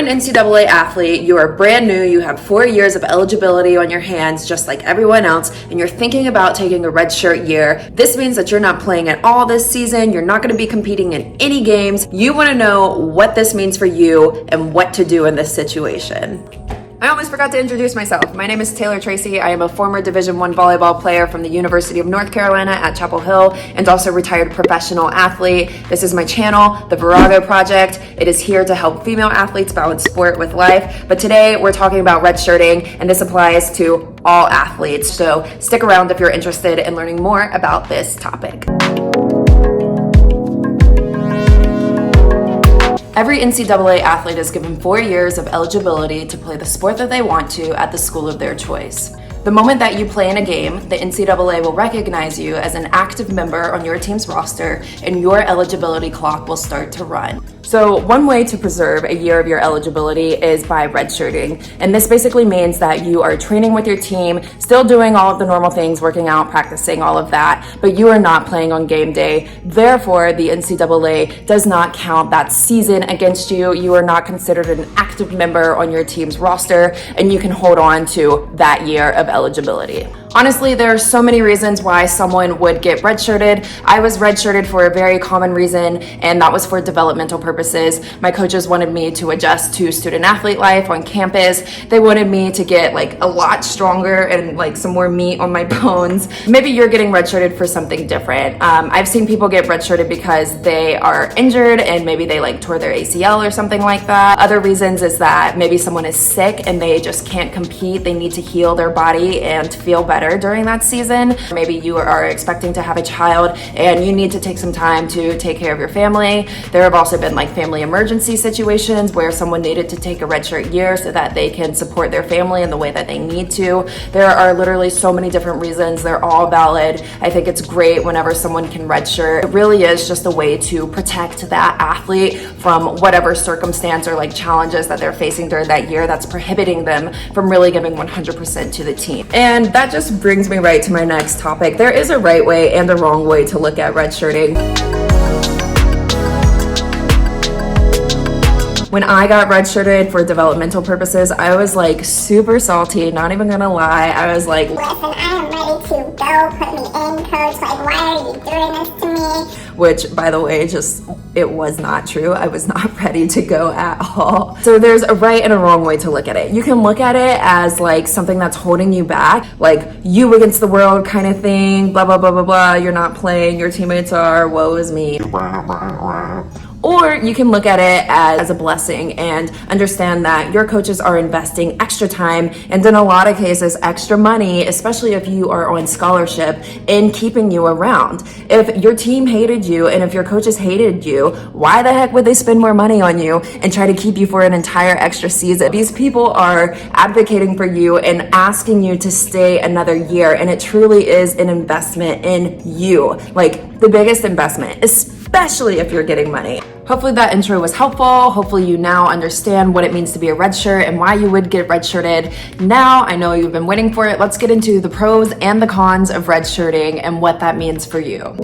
an NCAA athlete, you are brand new, you have 4 years of eligibility on your hands just like everyone else, and you're thinking about taking a redshirt year. This means that you're not playing at all this season, you're not going to be competing in any games. You want to know what this means for you and what to do in this situation. I almost forgot to introduce myself. My name is Taylor Tracy. I am a former Division I volleyball player from the University of North Carolina at Chapel Hill and also retired professional athlete. This is my channel, the Virago Project. It is here to help female athletes balance sport with life. But today we're talking about redshirting, and this applies to all athletes. So stick around if you're interested in learning more about this topic. Every NCAA athlete is given 4 years of eligibility to play the sport that they want to at the school of their choice. The moment that you play in a game, the NCAA will recognize you as an active member on your team's roster, and your eligibility clock will start to run. So one way to preserve a year of your eligibility is by redshirting. And this basically means that you are training with your team, still doing all of the normal things, working out, practicing, all of that, but you are not playing on game day. Therefore, the NCAA does not count that season against you. You are not considered an active member on your team's roster, and you can hold on to that year of eligibility. Honestly, there are so many reasons why someone would get redshirted. I was redshirted for a very common reason, and that was for developmental purposes. My coaches wanted me to adjust to student athlete life on campus. They wanted me to get a lot stronger and some more meat on my bones. Maybe you're getting redshirted for something different. I've seen people get redshirted because they are injured and maybe they tore their ACL or something like that. Other reasons is that maybe someone is sick and they just can't compete. They need to heal their body and feel better during that season. Maybe you are expecting to have a child and you need to take some time to take care of your family. There have also been family emergency situations where someone needed to take a redshirt year so that they can support their family in the way that they need to. There are literally so many different reasons. They're all valid. I think it's great whenever someone can redshirt. It really is just a way to protect that athlete from whatever circumstance or challenges that they're facing during that year that's prohibiting them from really giving 100% to the team. And that just brings me right to my next topic. There is a right way and a wrong way to look at redshirting. When I got redshirted for developmental purposes, I was super salty, not even gonna lie. I was like, listen, I am ready to go, put me in, coach, why are you doing this to me? Which, by the way, it was not true. I was not ready to go at all. So there's a right and a wrong way to look at it. You can look at it as something that's holding you back, you against the world kind of thing, blah, blah, blah, blah, blah. You're not playing, your teammates are, woe is me. Or you can look at it as a blessing and understand that your coaches are investing extra time and in a lot of cases extra money, especially if you are on scholarship, in keeping you around. If your team hated you and if your coaches hated you, why the heck would they spend more money on you and try to keep you for an entire extra season? These people are advocating for you and asking you to stay another year, and it truly is an investment in you, the biggest investment, especially if you're getting money. Hopefully that intro was helpful. Hopefully you now understand what it means to be a redshirt and why you would get redshirted. Now I know you've been waiting for it. Let's get into the pros and the cons of redshirting and what that means for you.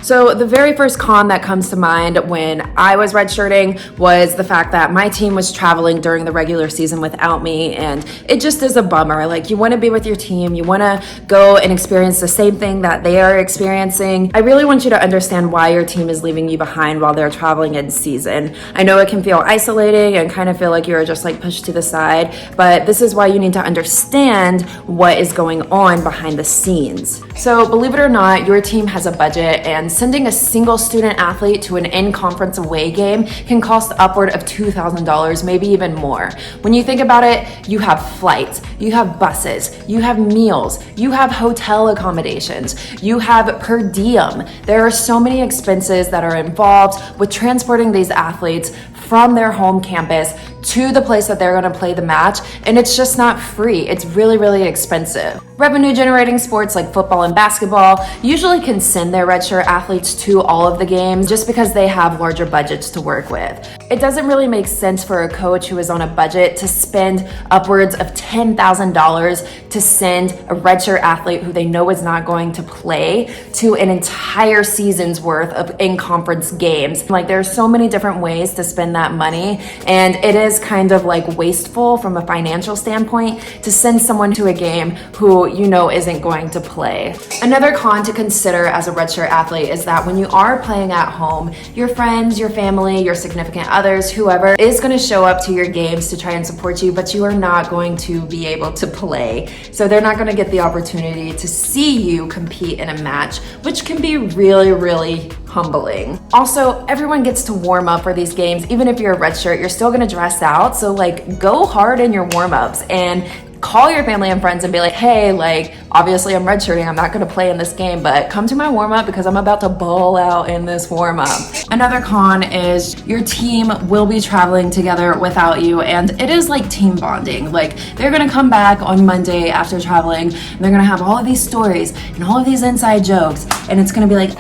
So the very first con that comes to mind when I was redshirting was the fact that my team was traveling during the regular season without me, and it just is a bummer. You want to be with your team, you want to go and experience the same thing that they are experiencing. I really want you to understand why your team is leaving you behind while they're traveling in season. I know it can feel isolating and kind of feel like you're just pushed to the side, but this is why you need to understand what is going on behind the scenes. So believe it or not, your team has a budget, and sending a single student athlete to an in-conference away game can cost upward of $2,000, maybe even more. When you think about it, you have flights, you have buses, you have meals, you have hotel accommodations, you have per diem. There are so many expenses that are involved with transporting these athletes from their home campus to the place that they're going to play the match, and it's just not free. It's really, really expensive. Revenue generating sports like football and basketball usually can send their redshirt athletes to all of the games just because they have larger budgets to work with. It doesn't really make sense for a coach who is on a budget to spend upwards of $10,000 to send a redshirt athlete who they know is not going to play to an entire season's worth of in-conference games. Like, there are so many different ways to spend that money, and it is kind of like wasteful from a financial standpoint to send someone to a game who you know isn't going to play. Another con to consider as a redshirt athlete is that when you are playing at home, your friends, your family, your significant others, whoever is going to show up to your games to try and support you, but you are not going to be able to play. So they're not going to get the opportunity to see you compete in a match, which can be really, really humbling. Also, everyone gets to warm up for these games. Even if you're a redshirt, you're still going to dress out. So like, go hard in your warm-ups and call your family and friends and be like, hey, like, obviously I'm redshirting, I'm not going to play in this game, but come to my warm-up because I'm about to ball out in this warm-up. Another con is your team will be traveling together without you, and it is like team bonding. Like, they're going to come back on Monday after traveling, and they're going to have all of these stories and all of these inside jokes, and it's going to be like,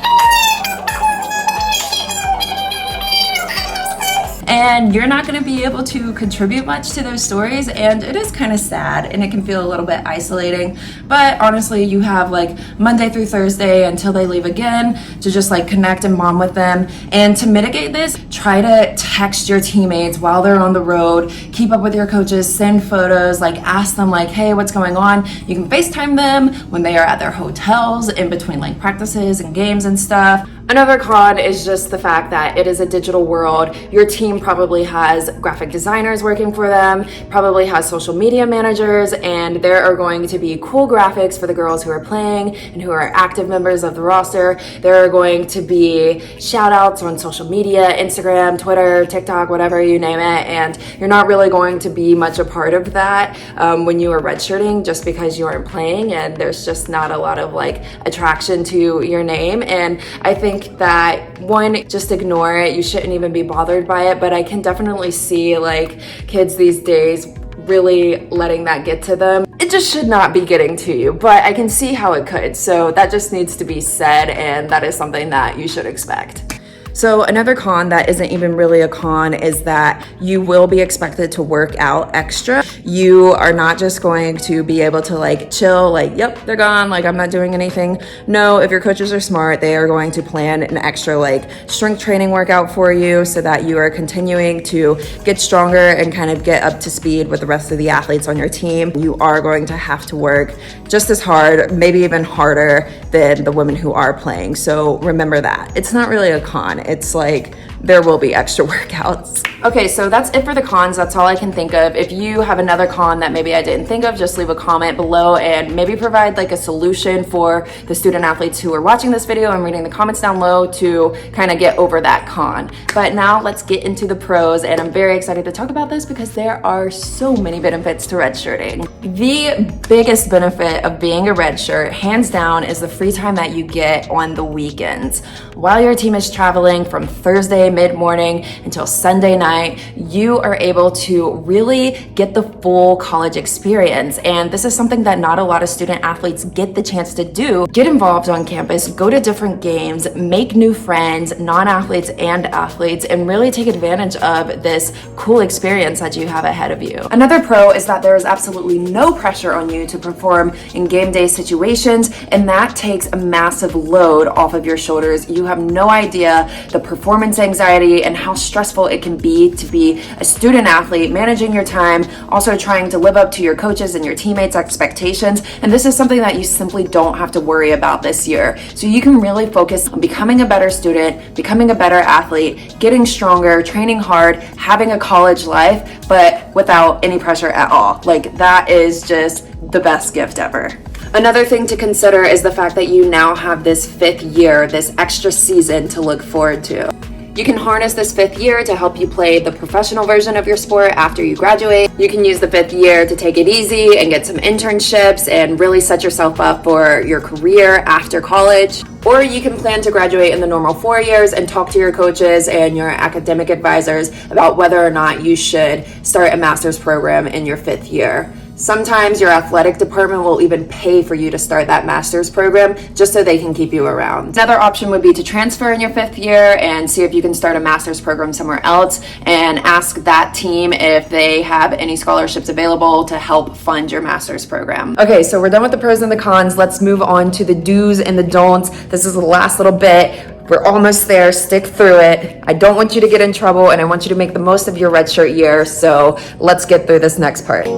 and you're not going to be able to contribute much to those stories, and it is kind of sad and it can feel a little bit isolating. But honestly, you have like Monday through Thursday until they leave again to just like connect and bond with them. And to mitigate this, try to text your teammates while they're on the road, keep up with your coaches, send photos, like ask them like, hey, what's going on? You can FaceTime them when they are at their hotels in between like practices and games and stuff. Another con is just the fact that it is a digital world. Your team probably has graphic designers working for them, probably has social media managers, and there are going to be cool graphics for the girls who are playing and who are active members of the roster. There are going to be shout outs on social media, Instagram, Twitter, TikTok, whatever, you name it, and you're not really going to be much a part of that when you are redshirting, just because you aren't playing and there's just not a lot of like attraction to your name. And I think that, one, just ignore it. You shouldn't even be bothered by it, but I can definitely see like kids these days really letting that get to them. It just should not be getting to you, but I can see how it could. So that just needs to be said, and that is something that you should expect. So another con that isn't even really a con is that you will be expected to work out extra. You are not just going to be able to like chill, like, yep, they're gone, like I'm not doing anything. No, if your coaches are smart, they are going to plan an extra like strength training workout for you so that you are continuing to get stronger and kind of get up to speed with the rest of the athletes on your team. You are going to have to work just as hard, maybe even harder than the women who are playing. So remember that. It's not really a con. It's like there will be extra workouts. Okay, so that's it for the cons. That's all I can think of. If you have another con that maybe I didn't think of, just leave a comment below and maybe provide like a solution for the student athletes who are watching this video and reading the comments down low to kind of get over that con. But now let's get into the pros, and I'm very excited to talk about this because there are so many benefits to redshirting. The biggest benefit of being a redshirt, hands down, is the free time that you get on the weekends. While your team is traveling from Thursday mid-morning until Sunday night, you are able to really get the full college experience. And this is something that not a lot of student athletes get the chance to do. Get involved on campus, go to different games, make new friends, non-athletes and athletes, and really take advantage of this cool experience that you have ahead of you. Another pro is that there is absolutely no pressure on you to perform in game day situations, and that takes a massive load off of your shoulders. You have no idea the performance anxiety and how stressful it can be to be a student athlete, managing your time, also trying to live up to your coaches and your teammates' expectations. And this is something that you simply don't have to worry about this year. So you can really focus on becoming a better student, becoming a better athlete, getting stronger, training hard, having a college life, but without any pressure at all. Like, that is just the best gift ever. Another thing to consider is the fact that you now have this 5th year, this extra season to look forward to. You can harness this 5th year to help you play the professional version of your sport after you graduate. You can use the 5th year to take it easy and get some internships and really set yourself up for your career after college. Or you can plan to graduate in the normal 4 years and talk to your coaches and your academic advisors about whether or not you should start a master's program in your 5th year. Sometimes your athletic department will even pay for you to start that master's program just so they can keep you around. Another option would be to transfer in your 5th year and see if you can start a master's program somewhere else and ask that team if they have any scholarships available to help fund your master's program. Okay, so we're done with the pros and the cons. Let's move on to the do's and the don'ts. This is the last little bit. We're almost there. Stick through it. I don't want you to get in trouble, and I want you to make the most of your redshirt year. So let's get through this next part.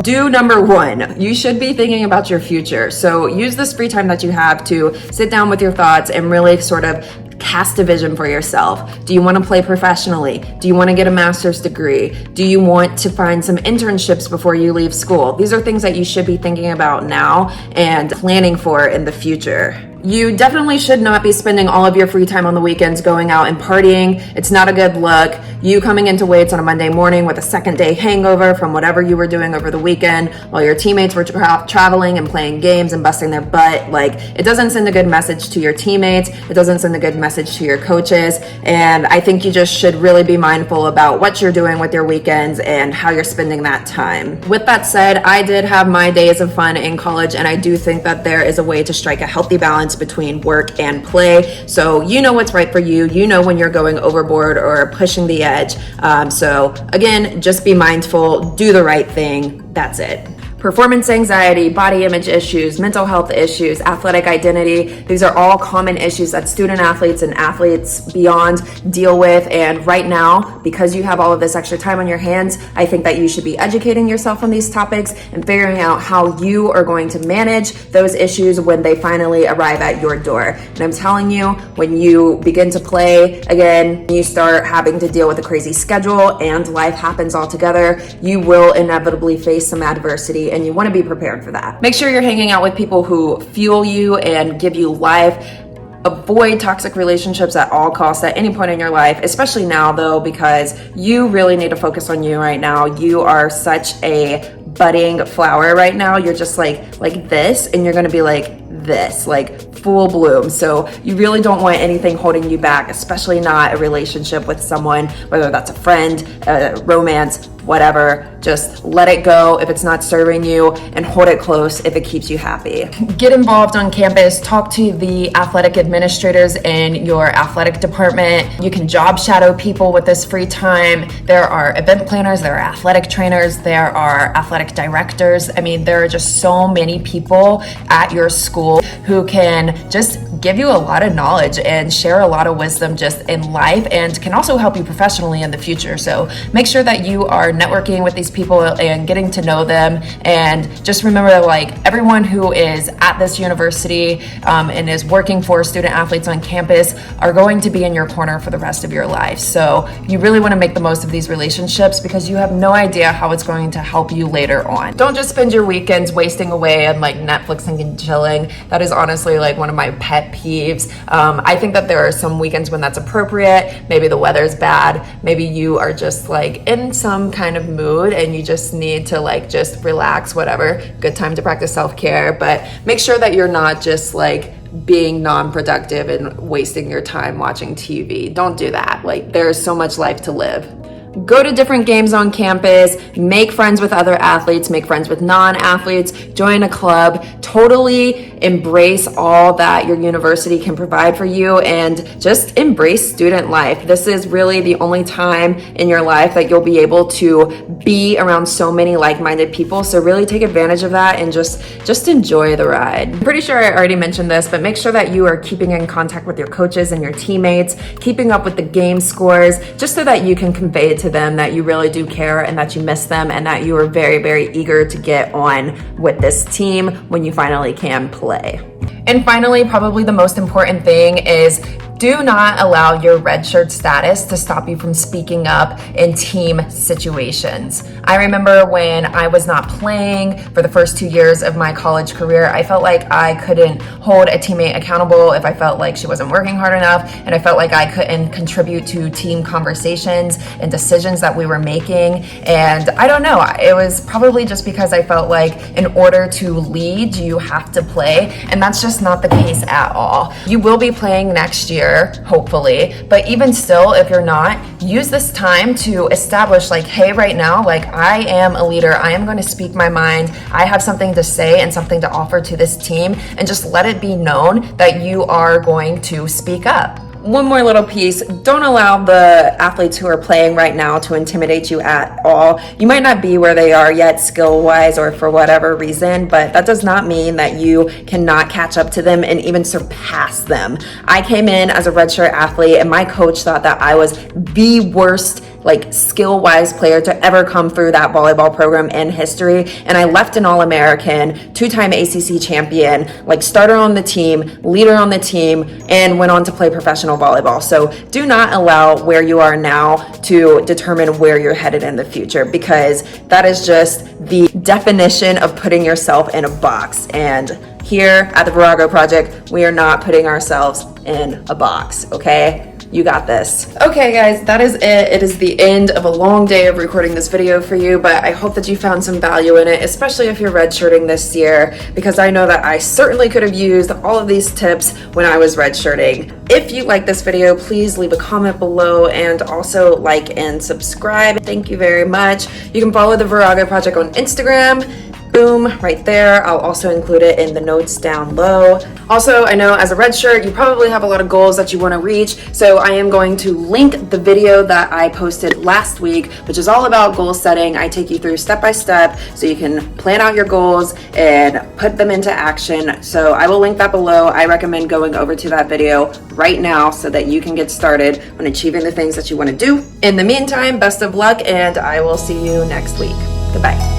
Do number 1, you should be thinking about your future. So use this free time that you have to sit down with your thoughts and really sort of cast a vision for yourself. Do you want to play professionally? Do you want to get a master's degree? Do you want to find some internships before you leave school? These are things that you should be thinking about now and planning for in the future. You definitely should not be spending all of your free time on the weekends going out and partying. It's not a good look. You coming into weights on a Monday morning with a second day hangover from whatever you were doing over the weekend while your teammates were traveling and playing games and busting their butt. Like, it doesn't send a good message to your teammates. It doesn't send a good message to your coaches. And I think you just should really be mindful about what you're doing with your weekends and how you're spending that time. With that said, I did have my days of fun in college, and I do think that there is a way to strike a healthy balance between work and play. So you know what's right for you. You know when you're going overboard or pushing the edge. So again, just be mindful, do the right thing. That's it. Performance anxiety, body image issues, mental health issues, athletic identity. These are all common issues that student athletes and athletes beyond deal with. And right now, because you have all of this extra time on your hands, I think that you should be educating yourself on these topics and figuring out how you are going to manage those issues when they finally arrive at your door. And I'm telling you, when you begin to play again, you start having to deal with a crazy schedule and life happens altogether, you will inevitably face some adversity, and you want to be prepared for that. Make sure you're hanging out with people who fuel you and give you life. Avoid toxic relationships at all costs at any point in your life, especially now though, because you really need to focus on you right now. You are such a budding flower right now. You're just like this, and you're going to be like this, like full bloom. So you really don't want anything holding you back, especially not a relationship with someone, whether that's a friend, a romance, whatever. Just let it go if it's not serving you, and hold it close if it keeps you happy. Get involved on campus. Talk to the athletic administrators in your athletic department. You can job shadow people with this free time. There are event planners, there are athletic trainers, there are athletic directors. I mean, there are just so many people at your school who can just give you a lot of knowledge and share a lot of wisdom just in life, and can also help you professionally in the future. So make sure that you are networking with these people and getting to know them. And just remember that, like, everyone who is at this university and is working for student athletes on campus are going to be in your corner for the rest of your life. So you really want to make the most of these relationships, because you have no idea how it's going to help you later on. Don't just spend your weekends wasting away on like Netflixing and chilling. That is honestly like one of my pet peeves. I think that there are some weekends when that's appropriate. Maybe the weather's bad. Maybe you are just like in some kind of mood and you just need to like just relax, whatever. Good time to practice self-care, but make sure that you're not just like being non-productive and wasting your time watching TV. Don't do that. Like, there's so much life to live. Go to different games on campus, make friends with other athletes, make friends with non-athletes, join a club, totally embrace all that your university can provide for you, and just embrace student life. This is really the only time in your life that you'll be able to be around so many like-minded people. So really take advantage of that and just enjoy the ride. I'm pretty sure I already mentioned this, but make sure that you are keeping in contact with your coaches and your teammates, keeping up with the game scores, just so that you can convey to them that you really do care and that you miss them, and that you are very, very eager to get on with this team when you finally can play. And finally, probably the most important thing is Do not allow your redshirt status to stop you from speaking up in team situations. I remember when I was not playing for the first 2 years of my college career, I felt like I couldn't hold a teammate accountable if I felt like she wasn't working hard enough, and I felt like I couldn't contribute to team conversations and decisions that we were making. And I don't know, it was probably just because I felt like in order to lead, you have to play, and that's just not the case at all. You will be playing next year, hopefully, but even still, if you're not, use this time to establish like, hey, right now, like I am a leader, I am going to speak my mind, I have something to say and something to offer to this team, and just let it be known that you are going to speak up. One more little piece, don't allow the athletes who are playing right now to intimidate you at all. You might not be where they are yet skill-wise or for whatever reason, but that does not mean that you cannot catch up to them and even surpass them. I came in as a redshirt athlete and my coach thought that I was the worst like skill-wise player to ever come through that volleyball program in history, and I left an All-American, 2-time ACC champion, like starter on the team, leader on the team, and went on to play professional volleyball. So do not allow where you are now to determine where you're headed in the future, because that is just the definition of putting yourself in a box. And here at the Virago Project, we are not putting ourselves in a box, okay? You got this. Okay guys, that is it. It is the end of a long day of recording this video for you, but I hope that you found some value in it, especially if you're redshirting this year, because I know that I certainly could have used all of these tips when I was redshirting. If you like this video, please leave a comment below and also like and subscribe. Thank you very much. You can follow the Virago Project on Instagram. Boom, right there. I'll also include it in the notes down low. Also, I know as a redshirt, you probably have a lot of goals that you want to reach, so I am going to link the video that I posted last week, which is all about goal setting. I take you through step by step so you can plan out your goals and put them into action. So I will link that below. I recommend going over to that video right now so that you can get started on achieving the things that you want to do. In the meantime, best of luck, and I will see you next week. Goodbye.